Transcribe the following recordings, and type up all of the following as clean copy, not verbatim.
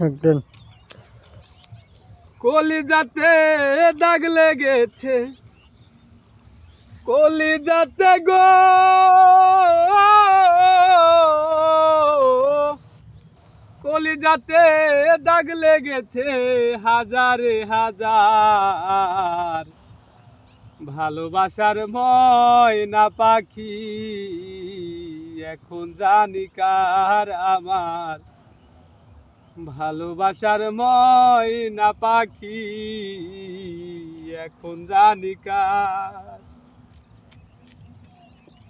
একদম কলিজাতে দাগ লেগেছে, কলিজাতে গো, কলিজাতে দাগ লেগেছে হাজারে হাজার। ভালোবাসার ময়না পাখি এখন জানি কার আমার, ভালোবাসার ময়না পাখি এখন জানি কার।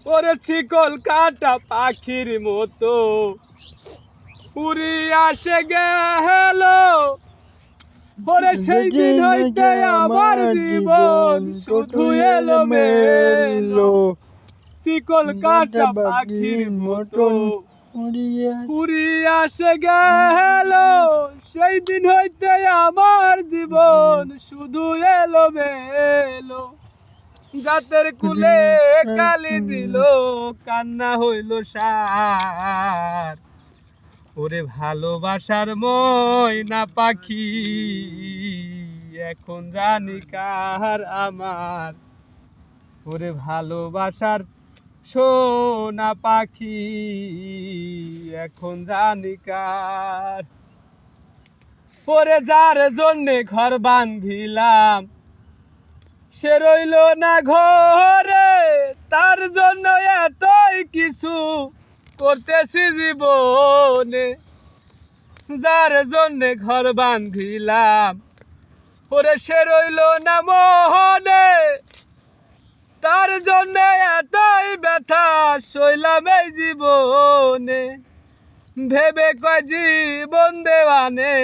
ওরে শিকল কাটা পাখির মতো উড়ি আসে গেল, ওরে সেই দিন হইতে আমার জীবন শুধু এলো মেলো। শিকল কাটা পাখির মতো উড়ি আসে গেল, সেই দিন হইতে আমার জীবন শুধু এলো মেলো। জাতের কুলে কালি দিল, কান্না হইল সার। ওরে ভালোবাসার ময়না পাখি এখন জানি কার আমার, ওরে ভালোবাসার সোনা পাখি এখন জানি কার। ওরে যার জন্যে ঘর বান্ধিলাম সে রইল না ঘরে, তার জন্য এতই কিছু করতেছি জীবনে। যার জন্যে ঘর বান্ধিলাম ওরে সে রইল না মোহনে, তার জন্য এতই ব্যথা সইলাম এই জীবনে। ভেবে কয় জীবন দেওয়ানে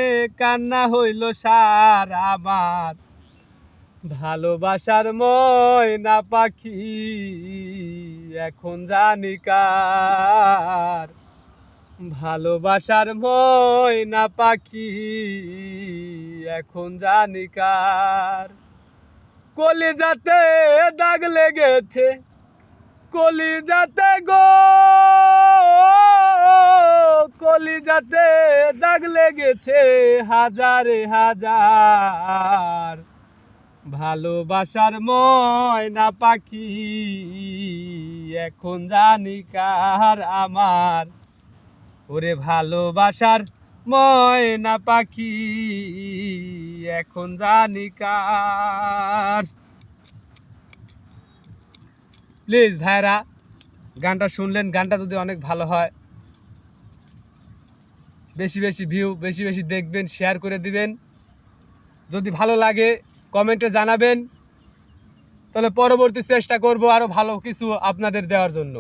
কান্না হইল সার আমার, ভালোবাসার ময়না পাখি এখন জানি কার, ভালোবাসার ময়না পাখি এখন জানি কার। কলিজাতে দাগ লেগেছে, কলিজাতে গো, কলিজাতে দাগ লেগেছে হাজারে হাজার। ভালোবাসার ময়না পাখি এখন জানি কার আমার, ওরে ভালোবাসার ময়না পাখি এখন জানি কার। প্লিজ ভাইরা গানটা শুনলেন, গানটা যদি অনেক ভালো হয় বেশি বেশি ভিউ, বেশি বেশি দেখবেন, শেয়ার করে দিবেন। যদি ভালো লাগে কমেন্টে জানাবেন, তাহলে পরবর্তী চেষ্টা করব আরো ভালো কিছু আপনাদের দেওয়ার জন্য।